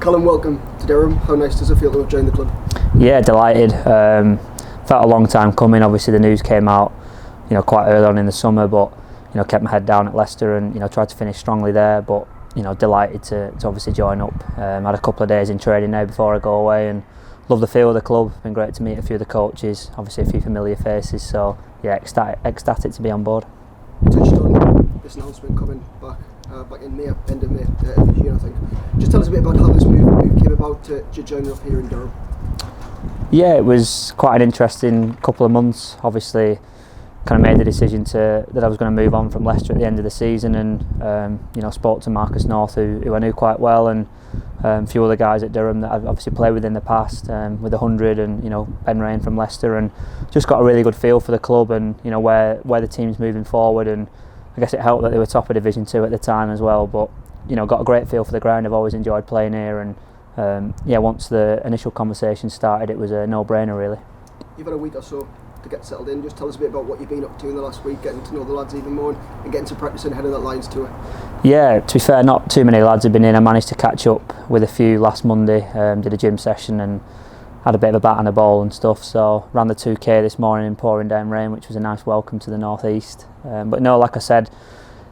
Callum, welcome to Durham. How nice does it feel to have joined the club? Yeah, delighted. Felt a long time coming. Obviously the news came out, quite early on in the summer, but kept my head down at Leicester and tried to finish strongly there. But delighted to obviously join up. Had a couple of days in training now before I go away, and love the feel of the club. Been great to meet a few of the coaches, obviously a few familiar faces. So yeah, ecstatic to be on board. You touched on this announcement coming back in May, end of May this year, I think. Just tell us a bit about how this move came about to join up here in Durham. Yeah, it was quite an interesting couple of months. Obviously, kind of made the decision that I was going to move on from Leicester at the end of the season, and spoke to Marcus North, who I knew quite well, and a few other guys at Durham that I've obviously played with in the past, with 100, and Ben Rain from Leicester, and just got a really good feel for the club and where the team's moving forward. And I guess it helped that they were top of Division 2 at the time as well, but got a great feel for the ground. I've always enjoyed playing here, and once the initial conversation started, it was a no-brainer really. You've had a week or so to get settled in. Just tell us a bit about what you've been up to in the last week, getting to know the lads even more and getting to practice ahead of that Lions tour. Yeah, to be fair, not too many lads have been in. I managed to catch up with a few last Monday, did a gym session and had a bit of a bat and a ball and stuff, so ran the 2k this morning in pouring down rain, which was a nice welcome to the northeast. But no, like I said,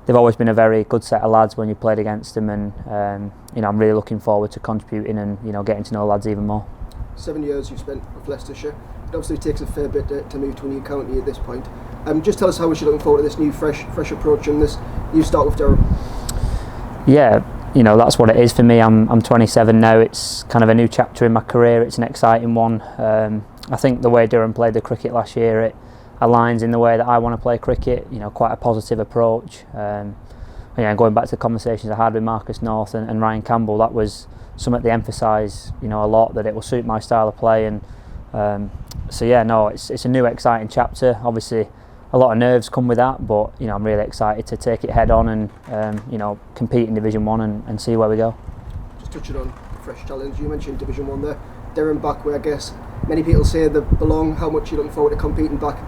they've always been a very good set of lads when you played against them, and I'm really looking forward to contributing and getting to know the lads even more. 7 years you've spent with Leicestershire. It obviously takes a fair bit to move to a new county at this point. Just tell us how much you're looking forward to this new fresh approach and this new start with Durham. Yeah, that's what it is for me. I'm 27 now. It's kind of a new chapter in my career. It's an exciting one. I think the way Durham played the cricket last year, it aligns in the way that I want to play cricket. Quite a positive approach. Going back to the conversations I had with Marcus North and Ryan Campbell, that was something they emphasise a lot, that it will suit my style of play. And it's a new exciting chapter. Obviously a lot of nerves come with that, but I'm really excited to take it head on and compete in Division 1 and see where we go. Just touching on the fresh challenge, you mentioned Division 1 there. Durham back where I guess many people say they belong. How much are you looking forward to competing back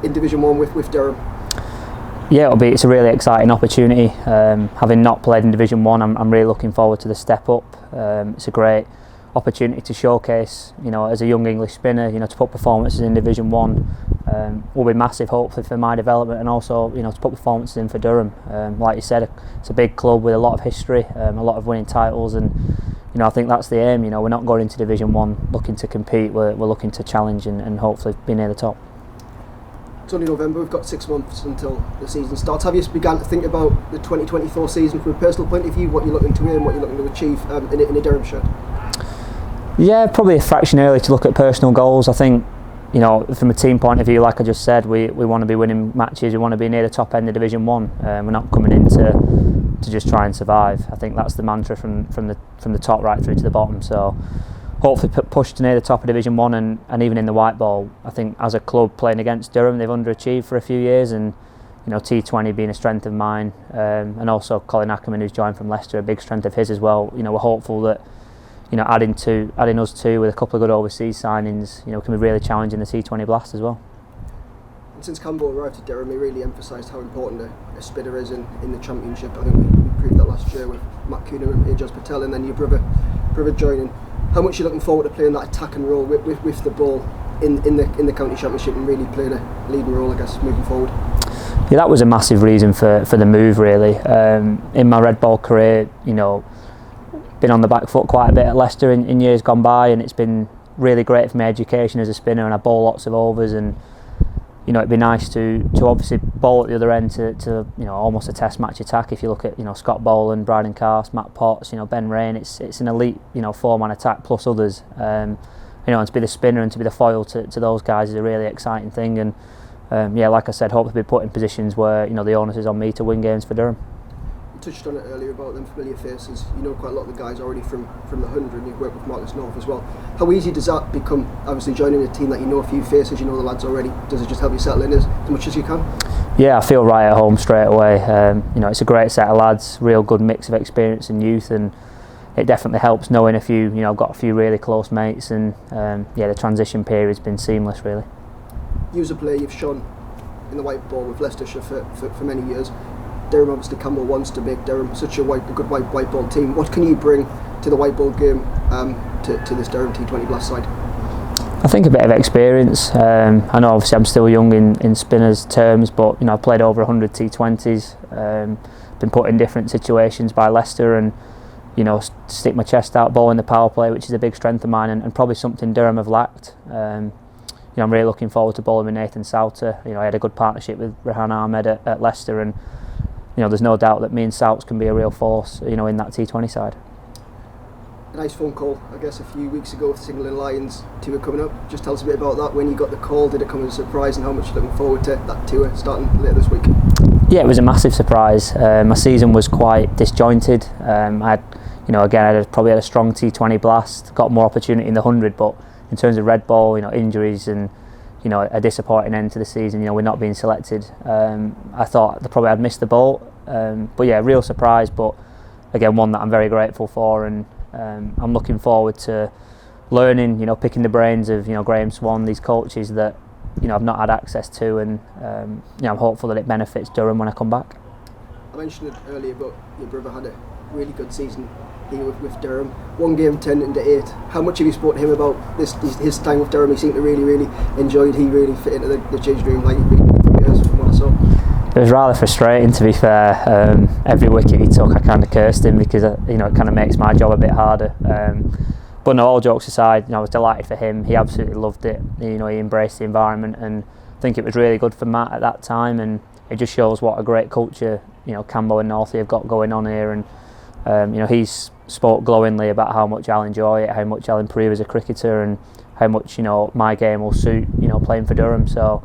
in Division 1 with Durham? Yeah, it's a really exciting opportunity. Having not played in Division 1, I'm really looking forward to the step up. It's a great opportunity to showcase, as a young English spinner, to put performances in Division 1 will be massive, hopefully, for my development, and also, to put performances in for Durham. Like you said, it's a big club with a lot of history, a lot of winning titles, and I think that's the aim. We're not going into Division 1 looking to compete, we're looking to challenge and hopefully be near the top. It's only November, we've got 6 months until the season starts. Have you begun to think about the 2024 season from a personal point of view, what you're looking to win, what you're looking to achieve in a Durham shirt? Yeah, probably a fraction early to look at personal goals. I think, from a team point of view, like I just said, we want to be winning matches, we want to be near the top end of Division 1. We're not coming in to just try and survive. I think that's the mantra from the top right through to the bottom. So hopefully push to near the top of Division 1 and even in the white ball. I think as a club playing against Durham, they've underachieved for a few years, and T20 being a strength of mine, and also Colin Ackerman, who's joined from Leicester, a big strength of his as well. We're hopeful that adding us two with a couple of good overseas signings, can be really challenging the T20 Blast as well. And since Campbell arrived at Durham, he really emphasised how important a spinner is in the Championship. I think we proved that last year with Matt Cooner and Ajaz Patel, and then your brother joining. How much are you looking forward to playing that attacking role with the ball in the county championship and really playing a leading role, I guess, moving forward? Yeah, that was a massive reason for the move, really. In my red ball career, been on the back foot quite a bit at Leicester in years gone by, and it's been really great for my education as a spinner, and I bowl lots of overs, and it'd be nice to obviously bowl at the other end to almost a test match attack. If you look at Scott Boland, Bryden Cast, Matt Potts, Ben Rain, it's an elite 4-man attack plus others. And to be the spinner and to be the foil to those guys is a really exciting thing. And like I said, hope to be put in positions where the onus is on me to win games for Durham. You touched on it earlier about them familiar faces. Quite a lot of the guys already from the 100, and you've worked with Marcus North as well. How easy does that become, obviously joining a team that a few faces, the lads already? Does it just help you settle in as much as you can? Yeah, I feel right at home straight away. It's a great set of lads, real good mix of experience and youth, and it definitely helps knowing a few, I've got a few really close mates, and the transition period's been seamless really. You as a player, you've shone in the white ball with Leicestershire for many years. Durham, obviously Campbell wants to make Durham such a good white ball team. What can you bring to the white ball game to this Durham T20 Blast side? I think a bit of experience. I know obviously I'm still young in spinners terms, but I've played over 100 T20s, been put in different situations by Leicester, and stick my chest out, bowling the power play, which is a big strength of mine, and probably something Durham have lacked. I'm really looking forward to bowling with Nathan Souter. I had a good partnership with Rehan Ahmed at Leicester, and there's no doubt that me and Souts can be a real force in that T20 side. A nice phone call, I guess, a few weeks ago with Singling Lions tour coming up. Just tell us a bit about that. When you got the call, did it come as a surprise, and how much you're looking forward to that tour starting later this week? Yeah, it was a massive surprise. My season was quite disjointed. I probably had a strong T20 Blast, got more opportunity in the 100, but in terms of red ball, injuries and a disappointing end to the season, we're not being selected. I thought probably I'd missed the boat, but yeah, real surprise, but again one that I'm very grateful for, and I'm looking forward to learning, picking the brains of Graham Swan, these coaches that I've not had access to, and I'm hopeful that it benefits Durham when I come back. I mentioned it earlier, but your brother had a really good season here with Durham. One game turned into 8. How much have you spoken to him about his time with Durham? He seemed to really enjoy it. He really fit into the Judge Dream like he'd been for years from what I saw. It was rather frustrating, to be fair. Every wicket he took, I kind of cursed him because it kind of makes my job a bit harder. But no, all jokes aside, I was delighted for him. He absolutely loved it. He embraced the environment, and I think it was really good for Matt at that time. And it just shows what a great culture Cambo and Northey have got going on here. And he's spoke glowingly about how much I'll enjoy it, how much I'll improve as a cricketer, and how much my game will suit playing for Durham. So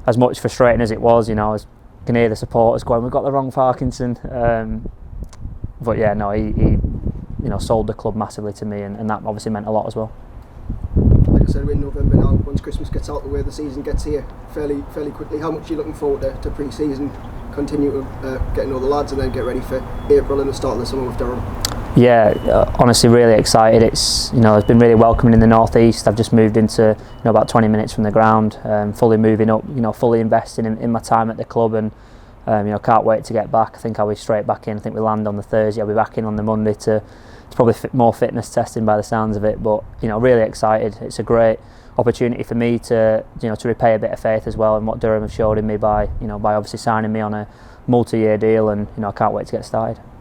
as much frustrating as it was, I can hear the supporters going, "We've got the wrong Parkinson." But yeah, no, he sold the club massively to me, and that obviously meant a lot as well. Like I said, we're in November now. Once Christmas gets out the way, the season gets here fairly quickly. How much are you looking forward to pre-season? Continue getting all the lads, and then get ready for April and the start of the summer with Durham. Yeah, honestly, really excited. It's it's been really welcoming in the northeast. I've just moved into about 20 minutes from the ground, fully moving up, fully investing in my time at the club, and can't wait to get back. I think I'll be straight back in. I think we land on the Thursday. I'll be back in on the Monday to probably more fitness testing by the sounds of it. But really excited. It's a great opportunity for me to to repay a bit of faith as well, and what Durham have showed in me by by obviously signing me on a multi-year deal, and I can't wait to get started.